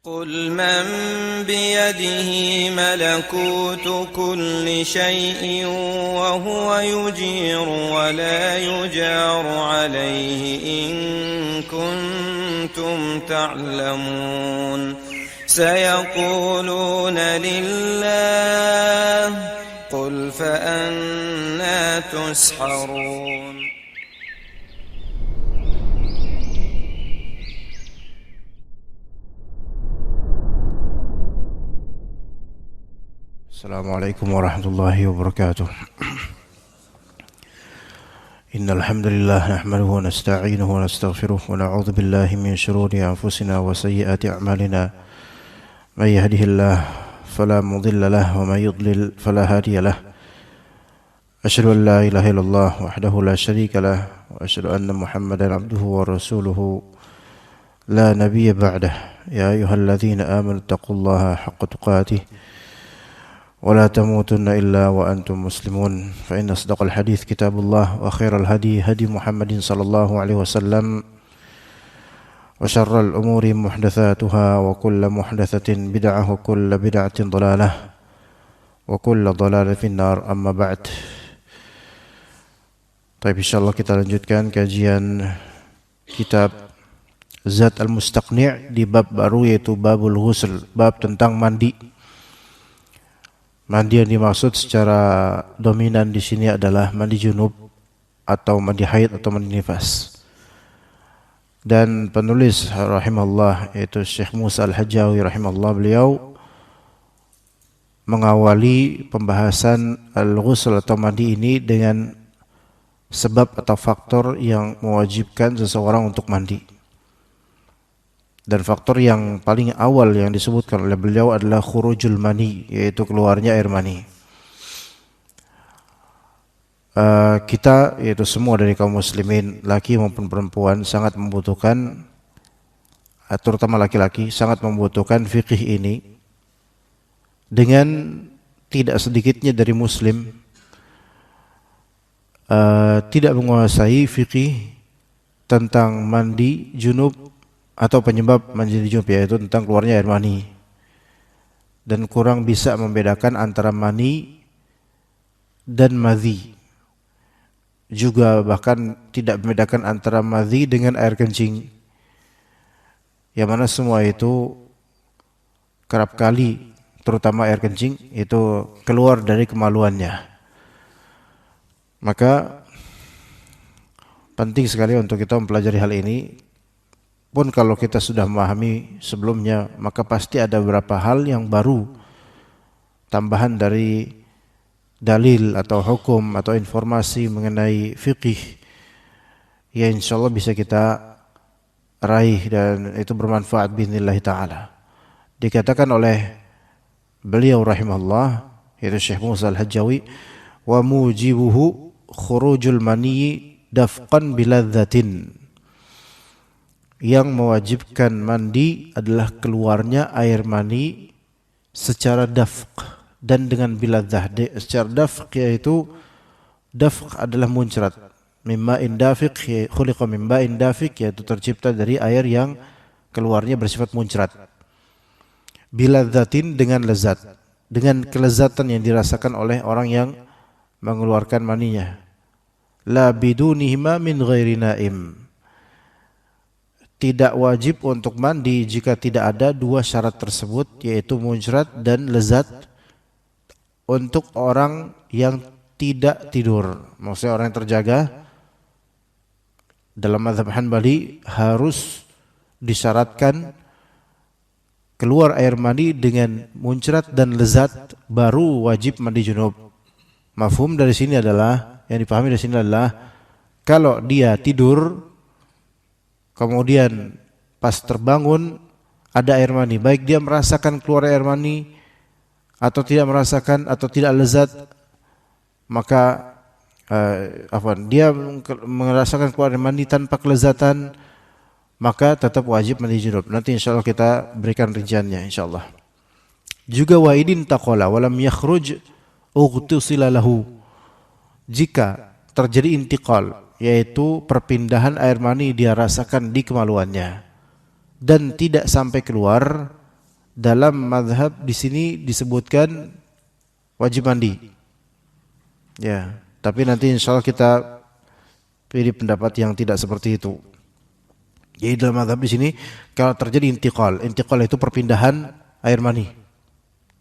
قل من بيده ملكوت كل شيء وهو يجير ولا يجار عليه إن كنتم تعلمون سيقولون لله قل فأنى تسحرون. Assalamualaikum warahmatullahi wabarakatuh. Innal hamdalillah nahmaduhu wa nasta'inuhu wa nastaghfiruh wa na'udzu billahi min shururi anfusina wa sayyiati a'malina. May yahdihillahu fala mudilla lahu wa may yudlil fala hadiya lahu. Asyhadu an la ilaha illallah wahdahu la syarika lahu wa asyhadu anna Muhammadan abduhu wa rasuluhu la nabiyya ba'dahu. Ya ayyuhalladzina amanu taqullaha haqqa tuqatih ولا تموتن إلا وأنتم مسلمون فإن أصدق الحديث كتاب الله وخير الهدي هدي محمد صلى الله عليه وسلم وشر الأمور محدثاتها وكل محدثة بدعة وكل بدعة ضلالة وكل ضلالة في النار أما بعد. Baik, insyaallah kita lanjutkan kajian kitab Zad al-Mustaqni' di bab baru, yaitu babul ghusl, bab tentang mandi. Mandi yang dimaksud secara dominan di sini adalah mandi junub atau mandi haid atau mandi nifas. Dan penulis rahimahullah yaitu Syekh Musa Al-Hajjawi rahimahullah, beliau mengawali pembahasan al-ghusl atau mandi ini dengan sebab atau faktor yang mewajibkan seseorang untuk mandi. Dan faktor yang paling awal yang disebutkan oleh beliau adalah khurujul mani, yaitu keluarnya air mani. Kita, yaitu semua dari kaum muslimin, laki maupun perempuan, sangat membutuhkan, terutama laki-laki, sangat membutuhkan fikih ini. Dengan tidak sedikitnya dari muslim tidak menguasai fikih tentang mandi junub atau penyebab mandi junub, yaitu tentang keluarnya air mani, dan kurang bisa membedakan antara mani dan madhi, juga bahkan tidak membedakan antara madhi dengan air kencing, yang mana semua itu kerap kali, terutama air kencing, itu keluar dari kemaluannya. Maka penting sekali untuk kita mempelajari hal ini. Pun kalau kita sudah memahami sebelumnya, maka pasti ada beberapa hal yang baru, tambahan dari dalil atau hukum atau informasi mengenai fikih yang insyaallah bisa kita raih dan itu bermanfaat biidznillah ta'ala. Dikatakan oleh beliau rahimahullah, yaitu Syekh Musa Al-Hajjawi, wa mujibuhu khurujul mani dafqan biladzatin. Yang mewajibkan mandi adalah keluarnya air mani secara dafq dan dengan biladzah. Secara dafq, yaitu dafq adalah muncrat, mimma'in dafiq, khuliqa mimma'in dafiq, yaitu tercipta dari air yang keluarnya bersifat muncrat. Biladzatin, dengan lezat, dengan kelezatan yang dirasakan oleh orang yang mengeluarkan maninya. La bidunihima min ghairi naim. Tidak wajib untuk mandi jika tidak ada dua syarat tersebut, yaitu muncrat dan lezat, untuk orang yang tidak tidur. Maksudnya orang yang terjaga. Dalam mazhab Hanbali harus disyaratkan keluar air mani dengan muncrat dan lezat, baru wajib mandi junub. Mafhum dari sini adalah, yang dipahami dari sini adalah, kalau dia tidur kemudian pas terbangun ada air mani, baik dia merasakan keluar air mani atau tidak merasakan atau tidak lezat, maka dia merasakan keluar air mani tanpa kelezatan, maka tetap wajib mandi junub. Nanti insyaallah kita berikan rinciannya insyaallah. Juga wa idin taqala walam yakhruj ughtusila lahu. Jika terjadi intiqal, yaitu perpindahan air mani dia rasakan di kemaluannya dan tidak sampai keluar, dalam mazhab di sini disebutkan wajib mandi. Ya, tapi nanti insyaallah kita pilih pendapat yang tidak seperti itu. Jadi dalam mazhab di sini kalau terjadi intiqal itu perpindahan air mani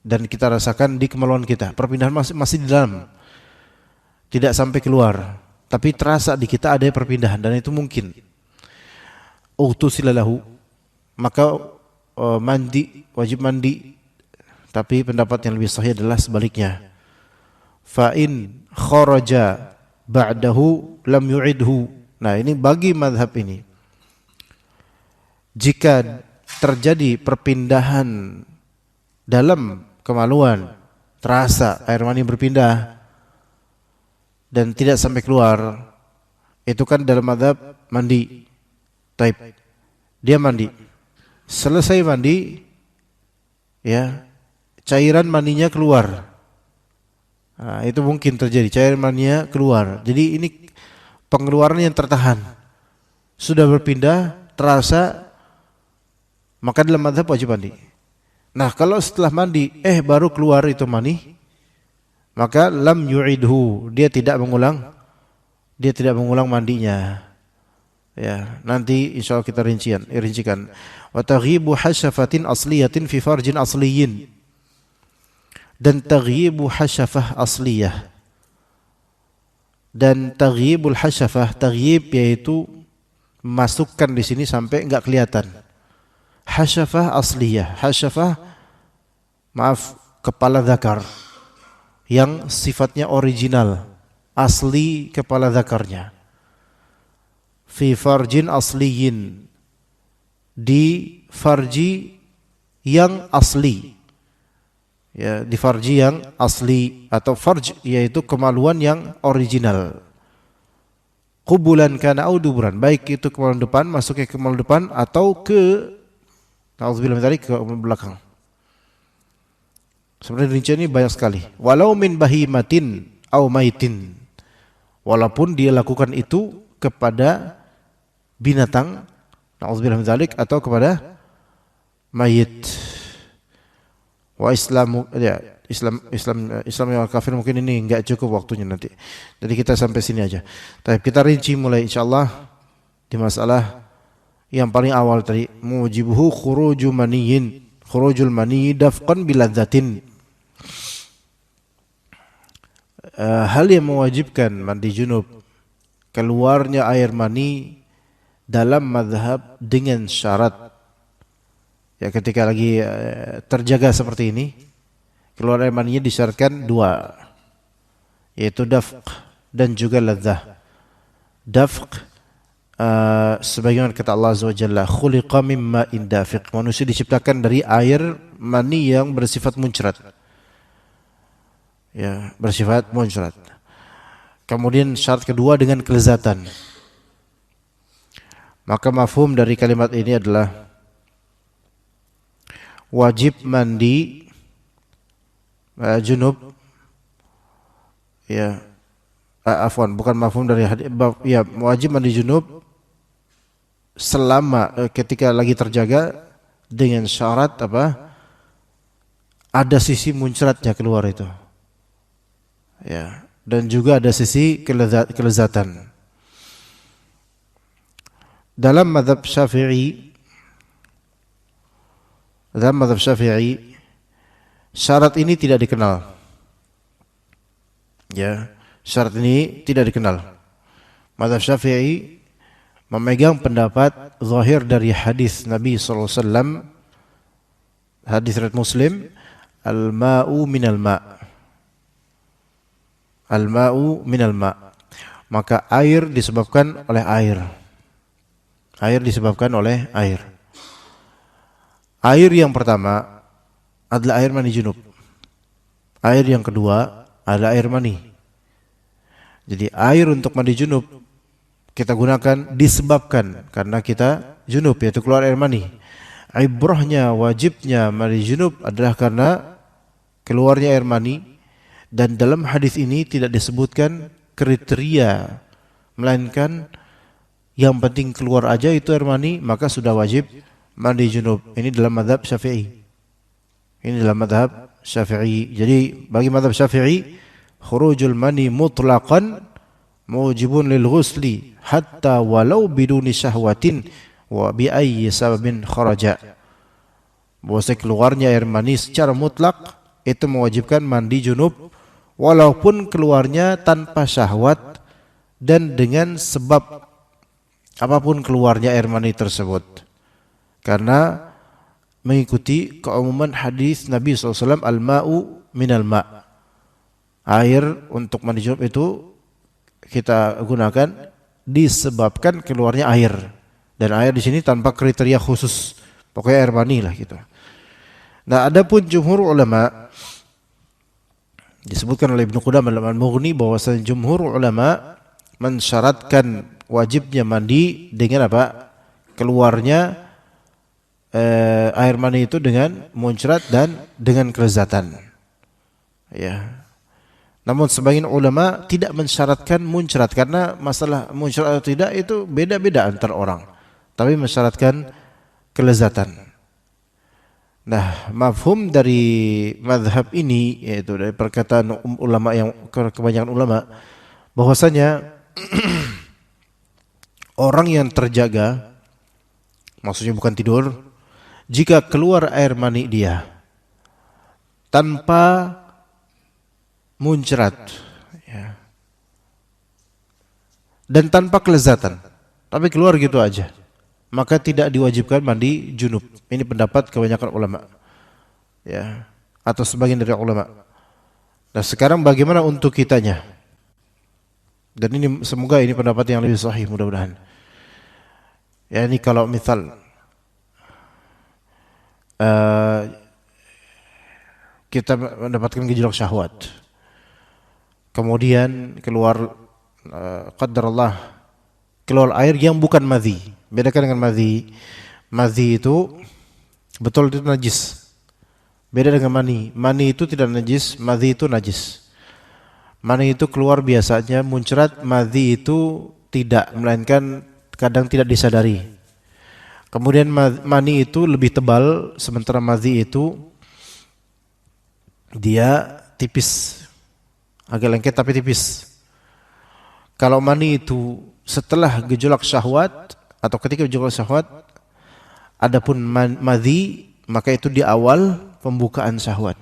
dan kita rasakan di kemaluan kita, perpindahan masih di dalam, tidak sampai keluar, tapi terasa di kita ada perpindahan dan itu mungkin. Ughtusilalahu, maka wajib mandi, tapi pendapat yang lebih sahih adalah sebaliknya. Fa in kharaja ba'dahu lam yu'idhu. Nah, ini bagi mazhab ini. Jika terjadi perpindahan dalam kemaluan, terasa air mani berpindah dan tidak sampai keluar, itu kan dalam mazhab mandi. Taib. Dia mandi. Selesai mandi, ya, cairan maninya keluar. Nah, itu mungkin terjadi, cairan maninya keluar. Jadi ini pengeluaran yang tertahan. Sudah berpindah, terasa, maka dalam mazhab wajib mandi. Nah, kalau setelah mandi baru keluar itu mani, maka lam yu'idhu, dia tidak mengulang mandinya. Ya, nanti insyaallah kita rincikan. Wa taghibu hasyafatin asliyatin fi farjin asliyin. Dan taghibu hasyafah asliyah. Dan taghibul hasyafah, taghib yaitu masukkan di sini sampai enggak kelihatan. Hasyafah asliyah, hasyafah kepala zakar yang sifatnya original, asli kepala zakarnya. Fi farjin asliyin, di farji yang asli, ya, di farji yang asli atau farj yaitu kemaluan yang original. Qubulan kana au dubran, baik itu kemaluan depan, masuknya ke kemaluan depan atau ke nauzubillah min dzalik, ke belakang. Sebenarnya rincian ini banyak sekali. Walau min bahimatin au maitin, walaupun dia lakukan itu kepada binatang, na'udzubillah min dzalik, atau kepada mayit. Wa Islam yang kafir mungkin ini enggak cukup waktunya nanti. Jadi kita sampai sini aja. Tapi kita rinci mulai insyaallah di masalah yang paling awal tadi, mujibuhu khurujul mani dafqan biladzatin. Hal yang mewajibkan mandi junub, keluarnya air mani dalam mazhab dengan syarat, ya, ketika lagi terjaga seperti ini, keluar air maninya disyaratkan dua, yaitu dafq dan juga ladzah. Dafq sebagaimana kata Allah Azza wa Jalla, khuliqa mimma indafiq, manusia diciptakan dari air mani yang bersifat muncrat, ya, bersifat muncrat. Kemudian syarat kedua dengan kelezatan. Maka mafhum dari kalimat ini adalah wajib mandi junub, ya, bukan mafhum dari hadis, ya, wajib mandi junub selama ketika lagi terjaga dengan syarat apa? Ada sisi muncratnya keluar itu, ya, dan juga ada sisi kelezatan. Dalam mazhab Syafi'i, syarat ini tidak dikenal. Ya, syarat ini tidak dikenal. Mazhab Syafi'i memegang pendapat zahir dari hadis Nabi sallallahu alaihi wasallam, hadis riwayat Muslim, al-ma'u minal ma'. Al-ma'u minal ma'. Maka air disebabkan oleh air. Air disebabkan oleh air. Air yang pertama adalah air mani junub. Air yang kedua adalah air mani. Jadi air untuk mandi junub kita gunakan disebabkan karena kita junub, yaitu keluar air mani. Ibrahnya, wajibnya mandi junub adalah karena keluarnya air mani, dan dalam hadis ini tidak disebutkan kriteria, melainkan yang penting keluar aja itu air mani, maka sudah wajib mandi junub. Ini dalam mazhab Syafi'i. Ini dalam madhab Syafi'i. Jadi bagi madhab Syafi'i, khurujul mani mutlaqan mujibun lil ghusli hatta walau biduni syahwatin wa bi ayyi sababin kharaja. Bahwa keluarnya air mani secara mutlak itu mewajibkan mandi junub walaupun keluarnya tanpa syahwat dan dengan sebab apapun keluarnya air mani tersebut. Karena mengikuti keumuman hadis Nabi SAW, al-ma'u minal ma'. Air untuk mandi junub itu kita gunakan disebabkan keluarnya air. Dan air di sini tanpa kriteria khusus. Pokoknya air mani lah gitu. Nah, adapun jumhur ulama disebutkan oleh Ibnu Qudamah dalam Al-Mughni bahwasanya jumhur ulama mensyaratkan wajibnya mandi dengan apa? Keluarnya air mani itu dengan muncrat dan dengan kelezatan. Ya. Namun sebagian ulama tidak mensyaratkan muncrat karena masalah muncrat atau tidak itu beda-beda antar orang. Tapi mensyaratkan kelezatan. Nah, mafhum dari mazhab ini yaitu dari perkataan ulama yang kebanyakan ulama bahwasanya orang yang terjaga, maksudnya bukan tidur, jika keluar air mani dia tanpa muncrat ya, dan tanpa kelezatan, tapi keluar gitu aja, maka tidak diwajibkan mandi junub. Ini pendapat kebanyakan ulama ya, atau sebagian dari ulama. Nah, sekarang bagaimana untuk kitanya? Dan ini semoga ini pendapat yang lebih sahih mudah-mudahan. Ya, ini kalau misal kita mendapatkan gejolak syahwat, kemudian keluar qadarullah keluar air yang bukan madhi. Bedakan dengan madhi. Madhi itu betul itu najis. Beda dengan mani. Mani itu tidak najis, madhi itu najis. Mani itu keluar biasanya muncrat, madhi itu tidak, melainkan kadang tidak disadari. Kemudian mani itu lebih tebal, sementara madhi itu dia tipis, agak lengket tapi tipis. Kalau mani itu setelah gejolak syahwat atau ketika gejolak syahwat, adapun madhi maka itu di awal pembukaan syahwat.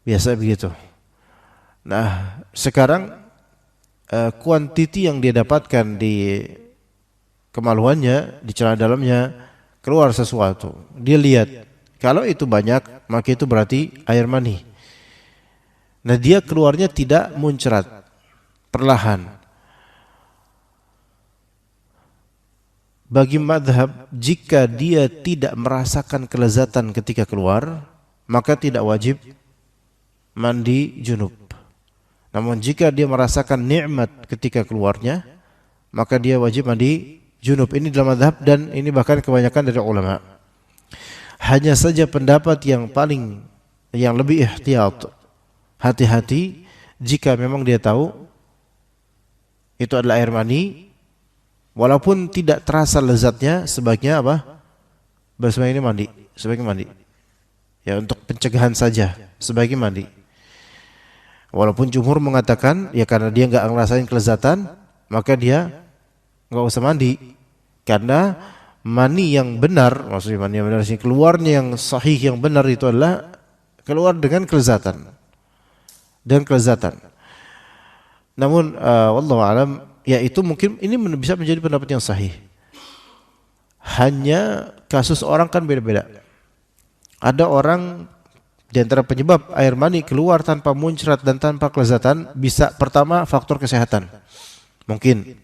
Biasa begitu. Nah, sekarang kuantiti yang dia dapatkan di kemaluannya, di celana dalamnya keluar sesuatu. Dia lihat, kalau itu banyak, maka itu berarti air mani. Nah, dia keluarnya tidak muncrat, perlahan. Bagi madhab, jika dia tidak merasakan kelezatan ketika keluar, maka tidak wajib mandi junub. Namun jika dia merasakan nikmat ketika keluarnya, maka dia wajib mandi junub. Ini dalam madhab dan ini bahkan kebanyakan dari ulama. Hanya saja pendapat yang lebih ihtiyat, hati-hati jika memang dia tahu itu adalah air mani, walaupun tidak terasa lezatnya, sebaiknya apa? Sebaiknya mandi, ya, untuk pencegahan saja, sebaiknya mandi. Walaupun jumhur mengatakan ya karena dia enggak ngerasain kelezatan, maka dia enggak usah mandi. Karena mani yang benar, maksudnya mani yang benar sih, keluarnya yang sahih yang benar itu adalah keluar dengan kelezatan. Namun wallahu alam, ya itu mungkin ini bisa menjadi pendapat yang sahih. Hanya kasus orang kan beda-beda. Ada orang di antara penyebab air mani keluar tanpa muncrat dan tanpa kelezatan, bisa pertama faktor kesehatan. Mungkin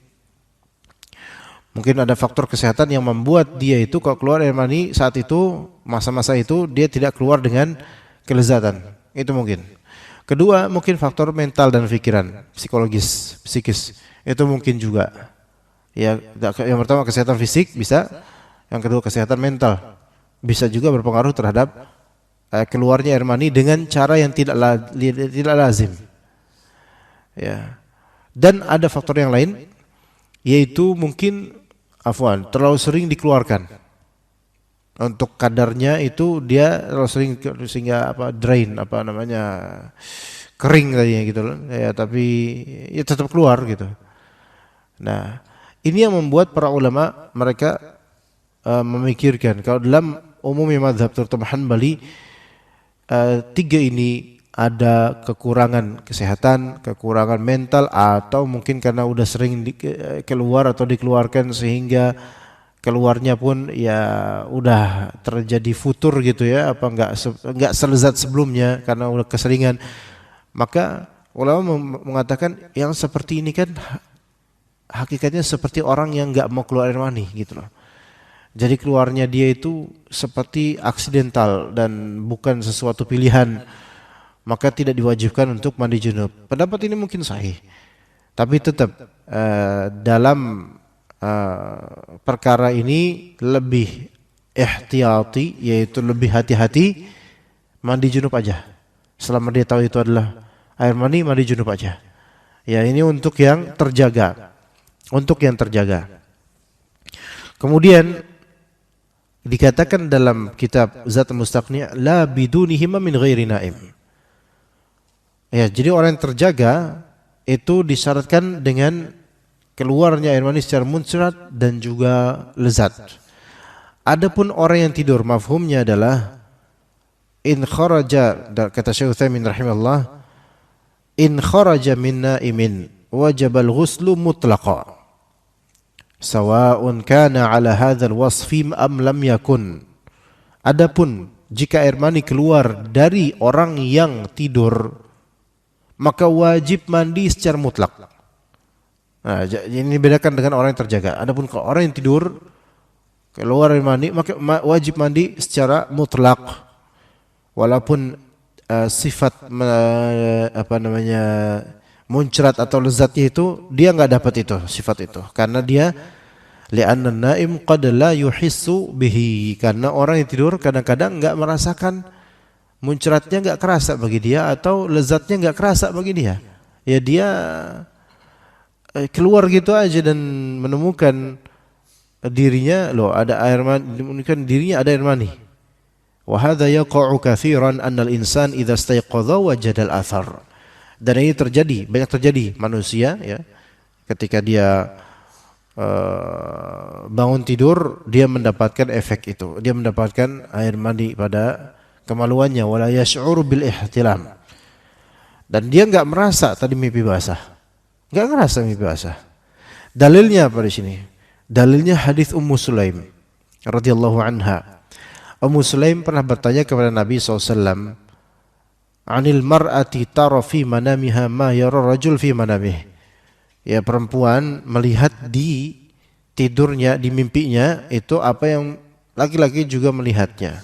ada faktor kesehatan yang membuat dia itu kalau keluar air mani saat itu, masa-masa itu dia tidak keluar dengan kelezatan. Itu mungkin. Kedua, mungkin faktor mental dan pikiran, psikis. Itu mungkin juga. Ya, yang pertama kesehatan fisik bisa, yang kedua kesehatan mental bisa juga berpengaruh terhadap keluarnya air mani dengan cara yang tidak lazim. Ya. Dan ada faktor yang lain, yaitu mungkin terlalu sering dikeluarkan. Untuk kadarnya itu dia sering sehingga drain kering tadinya gitu loh. Ya tapi ya tetap keluar gitu. Nah, ini yang membuat para ulama mereka memikirkan kalau dalam umumnya mazhab terutama Hanbali, tiga ini ada kekurangan kesehatan, kekurangan mental, atau mungkin karena udah sering keluar atau dikeluarkan sehingga keluarnya pun ya udah terjadi futur gitu ya, apa enggak selezat sebelumnya karena udah keseringan. Maka ulama mengatakan yang seperti ini kan hakikatnya seperti orang yang enggak mau keluar air mani gitu loh. Jadi keluarnya dia itu seperti aksidental dan bukan sesuatu pilihan, maka tidak diwajibkan untuk mandi junub. Pendapat ini mungkin sahih, tapi tetap dalam perkara ini lebih ihtiyati, yaitu lebih hati-hati, mandi junub aja. Selama dia tahu itu adalah air mani, mandi junub aja. Ya, ini untuk yang terjaga. Untuk yang terjaga. Kemudian dikatakan dalam kitab Zat Mustaqni, la bidunihima min ghairi naim. Ya, jadi orang yang terjaga itu disyaratkan dengan keluarnya air mani secara muncrat dan juga lezat. Adapun orang yang tidur, mafhumnya adalah in kharaja, kata Syekh Utsaimin rahimahullah, in kharaja min naimin wajib al-ghuslu mutlaqa. Sawa'un kana ala hadzal wasfi am lam yakun. Adapun jika air mani keluar dari orang yang tidur, maka wajib mandi secara mutlak. Nah, ini bedakan dengan orang yang terjaga. Adapun kalau orang yang tidur keluar air mani, maka wajib mandi secara mutlak. Walaupun sifat muncrat atau lezatnya itu dia enggak dapat itu, sifat itu. Karena dia li'anna naim qad la yuhissu bihi, karena orang yang tidur kadang-kadang enggak merasakan muncratnya, enggak kerasa bagi dia, atau lezatnya enggak kerasa bagi dia. Ya dia keluar gitu aja dan menemukan dirinya ada air mani, menemukan dirinya ada air mani. Wa hadza yaqa'u katsiran anna al-insan idza istayqadha wajada al-athar. Dan ini terjadi, banyak terjadi manusia ya, ketika dia bangun tidur dia mendapatkan efek itu, dia mendapatkan air mani pada kemaluannya, wala yash'uru bil ihtilam, dan dia enggak merasa tadi mimpi basah, enggak ngerasa mimpi basah. Dalilnya apa di sini? Dalilnya hadis Ummu Sulaim radhiyallahu anha. Ummu Sulaim pernah bertanya kepada Nabi SAW, anil mar'ati tara fi manamiha ma yara rajul fi manamih. Ya, perempuan melihat di tidurnya, di mimpinya itu apa yang laki-laki juga melihatnya.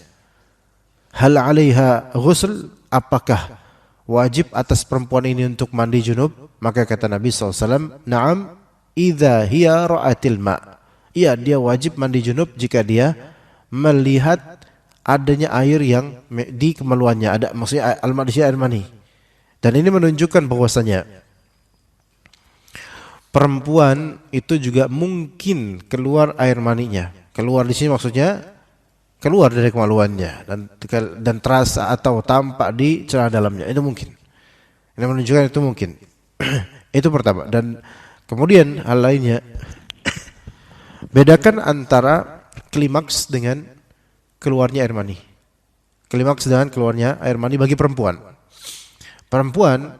Hal 'alaiha ghusl, apakah wajib atas perempuan ini untuk mandi junub? Maka kata Nabi SAW, na'am idza hiya ra'atil ma'. Iya, dia wajib mandi junub jika dia melihat adanya air yang di kemaluannya, ada maksudnya al-madhi, air mani. Dan ini menunjukkan bahwasanya perempuan itu juga mungkin keluar air maninya. Keluar di sini maksudnya keluar dari kemaluannya dan terasa atau tampak di celana dalamnya. Itu mungkin. Ini menunjukkan itu mungkin. Itu pertama. Dan kemudian hal lainnya, bedakan antara klimaks dengan keluarnya air mani. Klimaks dengan keluarnya air mani bagi perempuan. Perempuan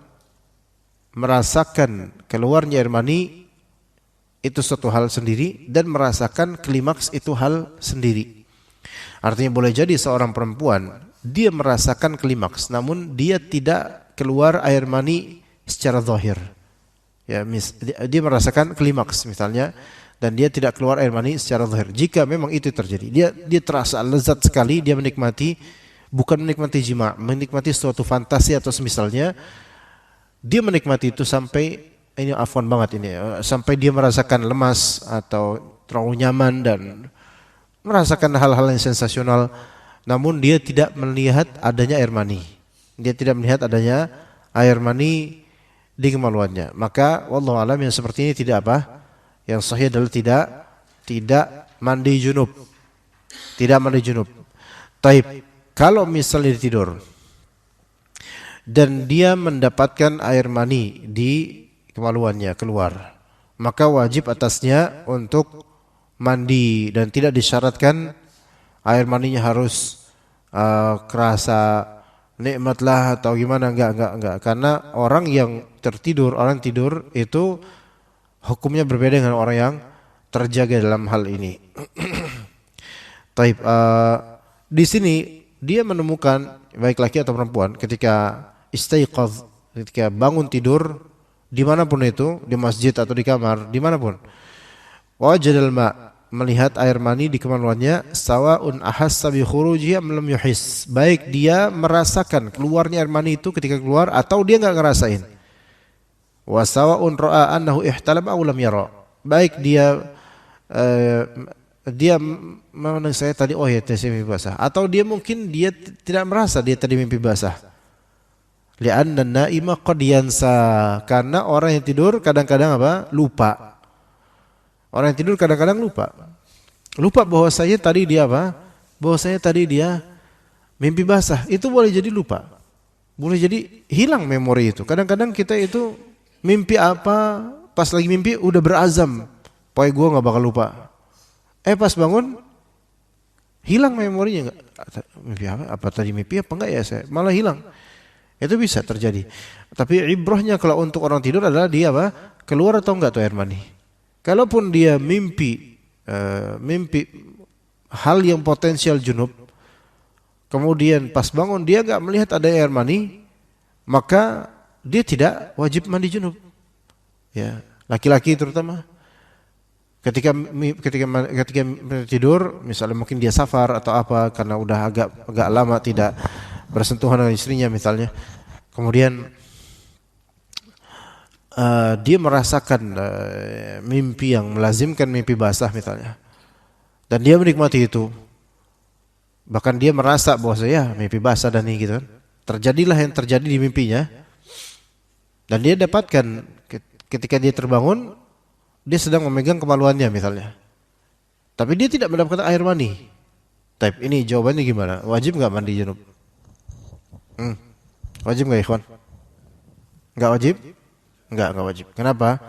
merasakan keluarnya air mani itu suatu hal sendiri, dan merasakan klimaks itu hal sendiri. Artinya boleh jadi seorang perempuan dia merasakan klimaks, namun dia tidak keluar air mani secara zahir. Ya, dia merasakan klimaks misalnya, dan dia tidak keluar air mani secara zahir. Jika memang itu terjadi, dia terasa lezat sekali, dia menikmati, bukan menikmati jima', menikmati suatu fantasi atau semisalnya, dia menikmati itu sampai ini afwan banget ini, sampai dia merasakan lemas atau terlalu nyaman dan merasakan hal-hal yang sensasional, namun dia tidak melihat adanya air mani. Dia tidak melihat adanya air mani di kemaluannya. Maka wallahu alam yang seperti ini tidak apa? Yang sahih adalah tidak mandi junub. tidak mandi junub. Taib, kalau misalnya dia tidur dan dia mendapatkan air mani di kemaluannya keluar, maka wajib atasnya untuk mandi dan tidak disyaratkan air maninya harus kerasa nikmatlah atau gimana, enggak. Karena orang yang tertidur, orang tidur itu hukumnya berbeda dengan orang yang terjaga dalam hal ini. Taib, di sini dia menemukan baik laki atau perempuan ketika istaiqadz, ketika bangun tidur dimanapun itu, di masjid atau di kamar, dimanapun, wajadal ma, melihat air mani di kemaluannya, sawaun ahassa bi khurujihi am lam yuhis, baik dia merasakan keluarnya air mani itu ketika keluar atau dia enggak ngerasain. Wa sawaun ra'a annahu ihtalam aw lam yara, baik dia mana saya tadi mimpi basah, atau dia mungkin dia tidak merasa dia tadi mimpi basah. Li'anna an-naima qad yansa, karena orang yang tidur kadang-kadang lupa. Orang yang tidur kadang-kadang lupa bahwasanya tadi dia bahwasanya tadi dia mimpi basah. Itu boleh jadi lupa, boleh jadi hilang memori itu. Kadang-kadang kita itu mimpi apa, pas lagi mimpi udah berazam, pokoknya gue nggak bakal lupa. Pas bangun hilang memorinya, mimpi apa tadi mimpi apa enggak ya, saya malah hilang. Itu bisa terjadi. Tapi ibrahnya kalau untuk orang tidur adalah dia keluar atau enggak tuh air mani. Kalaupun dia mimpi hal yang potensial junub, kemudian pas bangun dia enggak melihat ada air mani, maka dia tidak wajib mandi junub. Ya, laki-laki terutama. Ketika tidur, misalnya mungkin dia safar atau apa karena udah agak lama tidak bersentuhan dengan istrinya misalnya, kemudian dia merasakan mimpi yang melazimkan mimpi basah misalnya, dan dia menikmati itu, bahkan dia merasa bahwa saya mimpi basah dan ini gitu kan, terjadilah yang terjadi di mimpinya, dan dia dapatkan ketika dia terbangun dia sedang memegang kemaluannya misalnya, tapi dia tidak mendapatkan air mani. Tapi ini jawabannya gimana? Wajib nggak mandi junub? Wajib nggak ikhwan? Nggak wajib? Nggak wajib. Kenapa?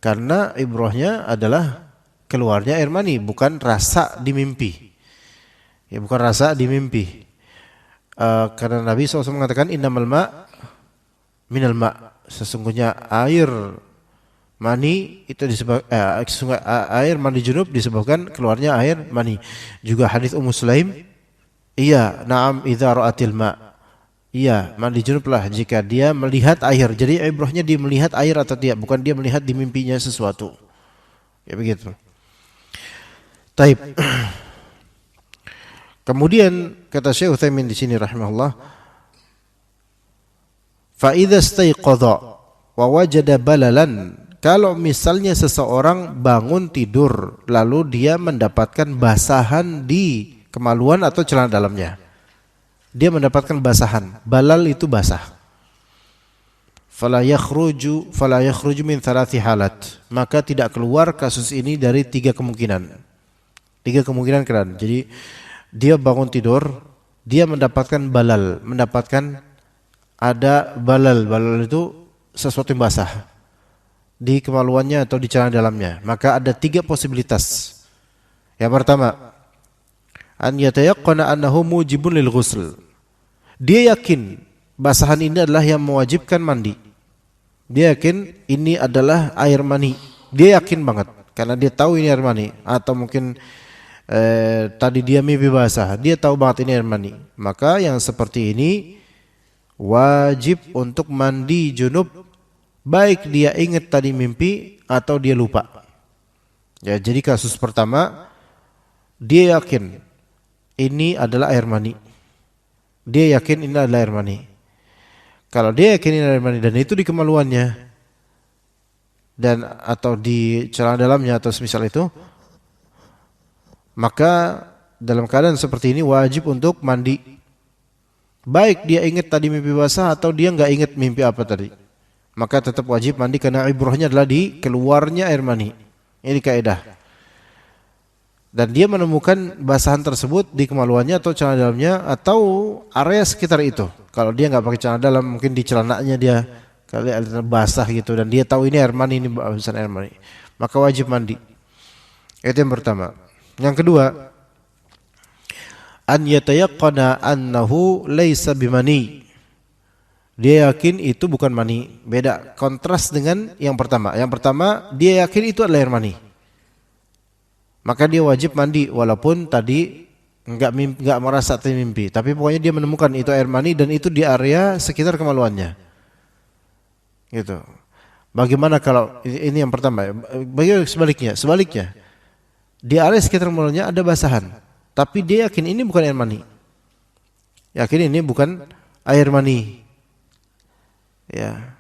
Karena ibrahnya adalah keluarnya air mani, bukan rasa di mimpi. Ya, bukan rasa di mimpi. Karena Nabi SAW mengatakan innamal ma' minal ma', sesungguhnya air mani itu air mandi junub disebabkan keluarnya air mani. Juga hadis Ummu Sulaim, iya, na'am idza ra'atil ma', iya, mandi junublah jika dia melihat air. Jadi ibrahnya dia melihat air atau tidak, bukan dia melihat di mimpinya sesuatu. Ya begitu. Taib. Kemudian kata Syekh Utsaimin di sini rahimahullah, fa idza istayqadha wa wajada balalan, kalau misalnya seseorang bangun tidur lalu dia mendapatkan basahan di kemaluan atau celana dalamnya, dia mendapatkan basahan, balal itu basah, fala yakhruju min thalathi halat, maka tidak keluar kasus ini dari tiga kemungkinan kan. Jadi dia bangun tidur, dia mendapatkan balal, ada balal itu sesuatu yang basah di kemaluannya atau di celana dalamnya, maka ada tiga posibilitas. Yang pertama, an yatayaqqana annahu mujibun lil ghusl, dia yakin basahan ini adalah yang mewajibkan mandi, dia yakin ini adalah air mani, dia yakin banget karena dia tahu ini air mani, atau mungkin tadi dia mimpi basah, dia tahu banget ini air mani, maka yang seperti ini wajib untuk mandi junub, baik dia ingat tadi mimpi atau dia lupa. Ya, jadi kasus pertama, dia yakin ini adalah air mani. Dia yakin ini adalah air mani. Kalau dia yakin ini adalah air mani dan itu di kemaluannya dan atau di celana dalamnya atau semisal itu, maka dalam keadaan seperti ini wajib untuk mandi. Baik dia ingat tadi mimpi basah atau dia enggak ingat mimpi apa tadi, maka tetap wajib mandi karena ibrahnya adalah di keluarnya air mani. Ini kaidah. dan dia menemukan basahan tersebut di kemaluannya atau celana dalamnya atau area sekitar itu. Kalau dia nggak pakai celana dalam, mungkin di celananya dia kali ada basah gitu dan dia tahu ini air mani, ini bahasan air mani, maka wajib mandi. Itu yang pertama. Yang kedua, an yatayaqqana annahu laisa bimani. Dia yakin itu bukan mani. Beda, kontras dengan yang pertama. Yang pertama dia yakin itu adalah air mani, maka dia wajib mandi walaupun tadi enggak merasa mimpi, tapi pokoknya dia menemukan itu air mani dan itu di area sekitar kemaluannya. Gitu. Bagaimana kalau ini yang pertama? Bagaimana sebaliknya? Di area sekitar kemaluannya ada basahan, tapi dia yakin ini bukan air mani. Yakin ini bukan air mani. Ya.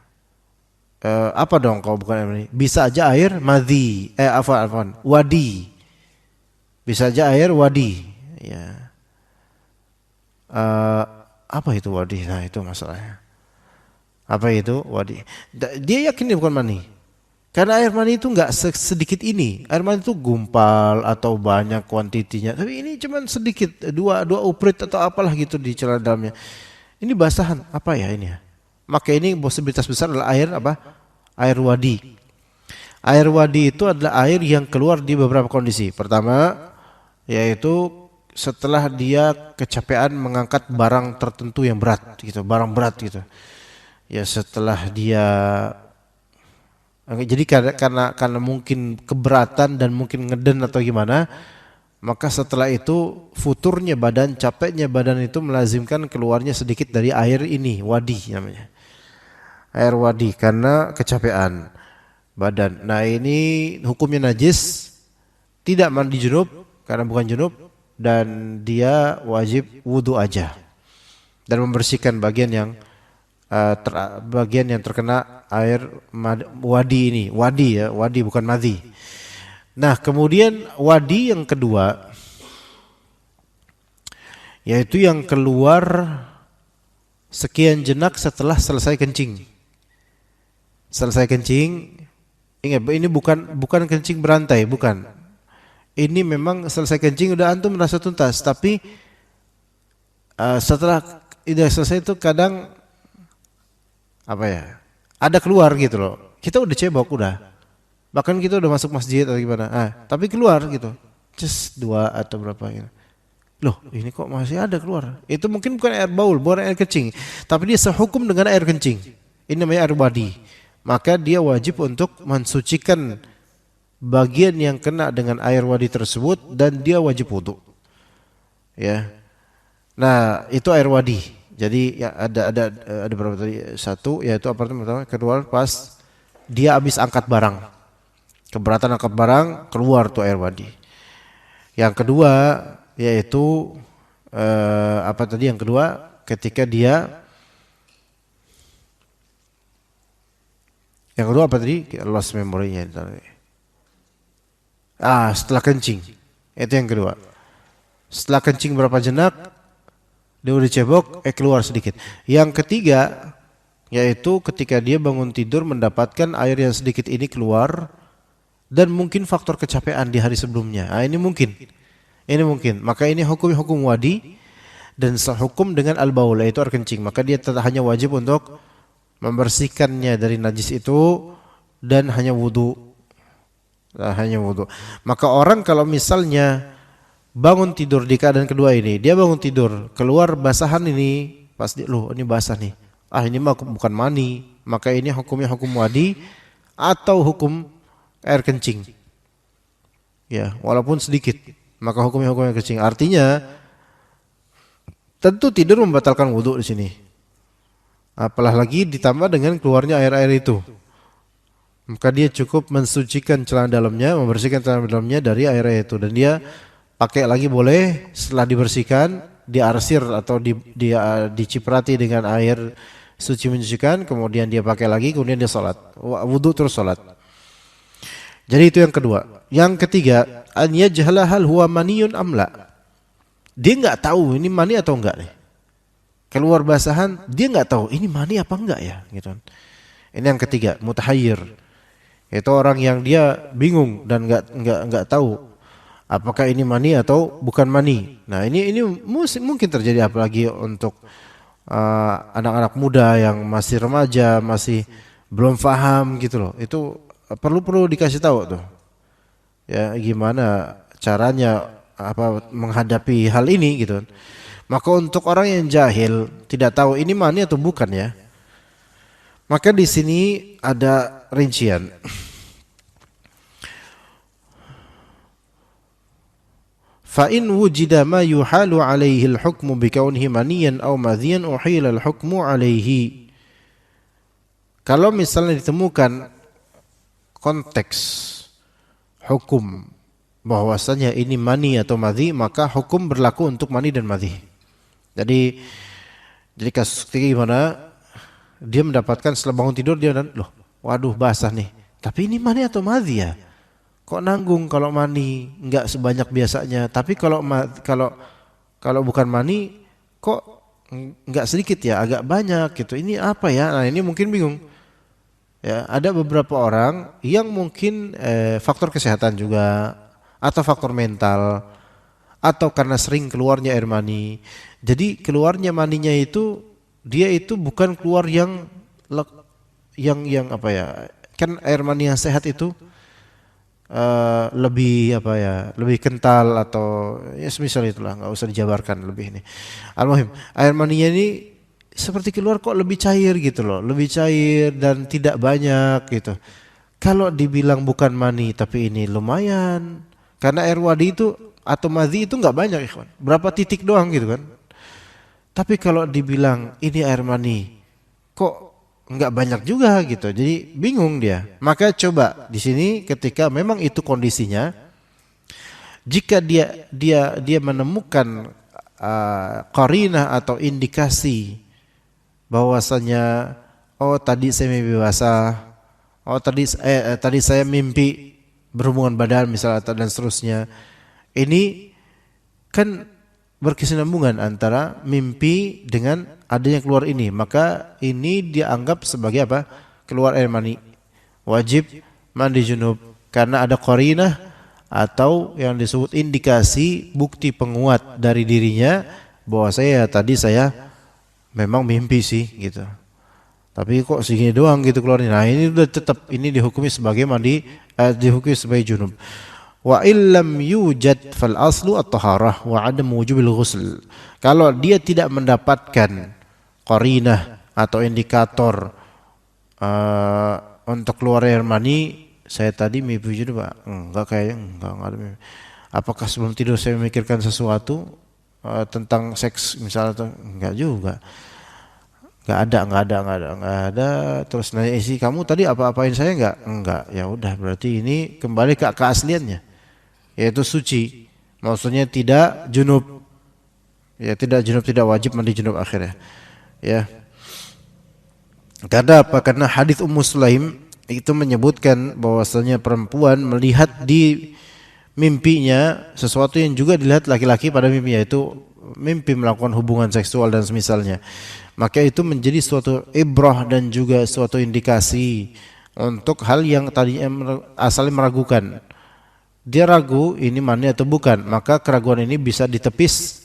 Apa dong kalau bukan air mani? Bisa aja air madhi, wadi. Bisa aja air wadi, ya. Apa itu wadi? Nah itu masalahnya. Apa itu wadi? Dia yakin ini bukan mani, karena air mani itu nggak sedikit ini. Air mani itu gumpal atau banyak kuantitinya, tapi ini cuma sedikit, dua uprit atau apalah gitu di celana dalamnya. Ini basahan apa ya ini? Maka ini posibilitas besar adalah air apa? Air wadi. Air wadi itu adalah air yang keluar di beberapa kondisi. Pertama, yaitu setelah dia kecapean mengangkat barang tertentu yang berat gitu, barang berat gitu. Ya setelah dia, jadi karena mungkin keberatan dan mungkin ngeden atau gimana, maka setelah itu futurnya badan, capeknya badan itu melazimkan keluarnya sedikit dari air ini, wadi namanya. Air wadi karena kecapean badan. Nah ini hukumnya najis, tidak mandi junub karena bukan junub, dan dia wajib wudu aja dan membersihkan bagian yang terkena air wadi ini. Wadi ya, wadi bukan madhi. Nah kemudian wadi yang kedua, yaitu yang keluar sekian jenak setelah selesai kencing. Selesai kencing, ingat ini bukan kencing berantai, bukan. Ini memang selesai kencing udah antum merasa tuntas, tapi setelah udah selesai itu kadang apa ya? Ada keluar gitu loh. Kita udah cebok udah. Bahkan kita udah masuk masjid atau gimana. Tapi keluar gitu. Just 2 atau berapa gitu. Loh, ini kok masih ada keluar. Itu mungkin bukan air baul, bukan air kencing, tapi dia sehukum dengan air kencing. Ini namanya air wadi. Maka dia wajib untuk mensucikan bagian yang kena dengan air wadi tersebut dan dia wajib wudu. Ya. Nah, itu air wadi. Jadi ya ada berapa tadi? Satu yaitu apa pertama, kedua pas dia habis angkat barang. Keberatan angkat barang, keluar tuh air wadi. Yang kedua yaitu apa tadi yang kedua, ketika dia yang kedua apa tadi? Lost memory-nya tadi. Setelah kencing. Itu yang kedua. Setelah kencing berapa jenak, dia udah cebok, keluar sedikit. Yang ketiga, yaitu ketika dia bangun tidur mendapatkan air yang sedikit ini keluar, dan mungkin faktor kecapean di hari sebelumnya. Ini mungkin. Maka ini hukum wadi dan sehukum dengan al-baul, yaitu air kencing. Maka dia hanya wajib untuk membersihkannya dari najis itu dan hanya wudu. Maka orang kalau misalnya bangun tidur di keadaan kedua ini, dia bangun tidur keluar basahan ini, pas ini basah nih. Ini mah bukan mani, maka ini hukumnya hukum wadi atau hukum air kencing. Ya, walaupun sedikit, maka hukumnya hukum air kencing. Artinya tentu tidur membatalkan wudu di sini. Apalagi ditambah dengan keluarnya air-air itu. Maka dia cukup mensucikan celana dalamnya, membersihkan celana dalamnya dari air itu, dan dia pakai lagi boleh setelah dibersihkan, diarsir atau diciprati dengan air suci menyucikan, kemudian dia pakai lagi, kemudian dia salat. Wudu terus salat. Jadi itu yang kedua. Yang ketiga, an yajhala hal huwa maniyun amla. Dia enggak tahu ini mani atau enggak nih. Keluar basahan, dia enggak tahu ini mani apa enggak ya, gitu. Ini yang ketiga, mutahayyir. Itu orang yang dia bingung dan enggak tahu apakah ini mani atau bukan mani. Nah, ini mungkin terjadi apalagi untuk anak-anak muda yang masih remaja, masih belum paham gitu loh. Itu perlu dikasih tahu tuh. Ya, gimana caranya menghadapi hal ini gitu. Maka untuk orang yang jahil, tidak tahu ini mani atau bukan ya, maka di sini ada rincian. Fa in wujida ma yuhalu alaihi al-hukmu bi kaunihi maniyan aw madhiyan uhila al-hukmu alaihi. Kalau misalnya ditemukan konteks hukum bahwasanya ini mani atau madhi, maka hukum berlaku untuk mani dan madhi. Jadi kasus ketiga gimana? Dia mendapatkan setelah bangun tidur dia loh, waduh basah nih. Tapi ini mani atau madhi ya? Kok nanggung kalau mani enggak sebanyak biasanya. Tapi kalau bukan mani kok enggak sedikit ya, agak banyak gitu. Ini apa ya? Nah, ini mungkin bingung. Ya, ada beberapa orang yang mungkin faktor kesehatan juga atau faktor mental atau karena sering keluarnya air mani. Jadi keluarnya maninya itu dia itu bukan keluar yang apa ya? Kan air mani yang sehat itu lebih apa ya? Lebih kental atau ya semisal itulah, enggak usah dijabarkan lebih ini. Al-muhim, air maninya ini seperti keluar kok lebih cair gitu loh, lebih cair dan tidak banyak gitu. Kalau dibilang bukan mani tapi ini lumayan, karena air wadi itu atau madhi itu nggak banyak ikhwan, berapa titik doang gitu kan. Tapi kalau dibilang ini air mani, kok nggak banyak juga gitu, jadi bingung dia. Maka coba di sini ketika memang itu kondisinya, jika dia menemukan qarinah atau indikasi bahwasanya tadi saya mimpi basah, tadi saya mimpi berhubungan badan misalnya dan seterusnya. Ini kan berkesinambungan antara mimpi dengan adanya keluar ini, maka ini dianggap sebagai apa? Keluar air mani. Wajib mandi junub karena ada qarinah atau yang disebut indikasi bukti penguat dari dirinya bahwa tadi saya memang mimpi sih gitu. Tapi kok segini doang gitu keluarnya. Nah, ini udah tetap ini dihukumi sebagai mandi, dihukumi sebagai junub. Wa illam yujad fal aslu at-taharah wa adam wujubil ghusl. Kalau dia tidak mendapatkan qarinah atau indikator untuk keluar air mani, saya tadi mimpi junub, enggak kayaknya enggak ada mimpi. Apakah sebelum tidur saya memikirkan sesuatu tentang seks misalnya atau enggak juga. Enggak ada. Terus nanya isi kamu tadi apa-apain saya enggak. Ya udah berarti ini kembali ke keasliannya, yaitu suci. Maksudnya tidak junub. Ya tidak junub, tidak wajib mandi junub akhirnya. Ya. Karena apa? Karena hadis Ummu Sulaim itu menyebutkan bahwasanya perempuan melihat di mimpinya sesuatu yang juga dilihat laki-laki pada mimpinya, yaitu mimpi melakukan hubungan seksual dan semisalnya. Maka itu menjadi suatu ibrah dan juga suatu indikasi untuk hal yang tadinya asalnya meragukan. Dia ragu ini mani atau bukan, maka keraguan ini bisa ditepis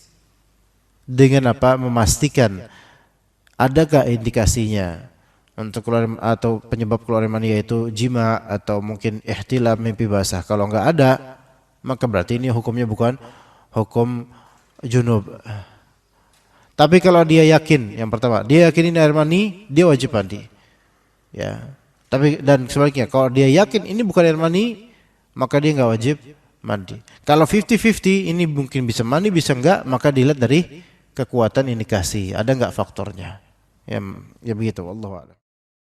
dengan apa? Memastikan adakah indikasinya untuk keluar atau penyebab keluar mani, yaitu jima atau mungkin ihtilam, mimpi basah. Kalau enggak ada, maka berarti ini hukumnya bukan hukum junub. Tapi kalau dia yakin, yang pertama, dia yakin ini air mani, dia wajib mandi. Ya. Tapi dan sebaliknya, kalau dia yakin ini bukan air mani, maka dia enggak wajib mandi. Kalau 50-50, ini mungkin bisa mandi, bisa enggak, maka dilihat dari kekuatan indikasi, ada enggak faktornya. Ya begitu, wallahu a'lam.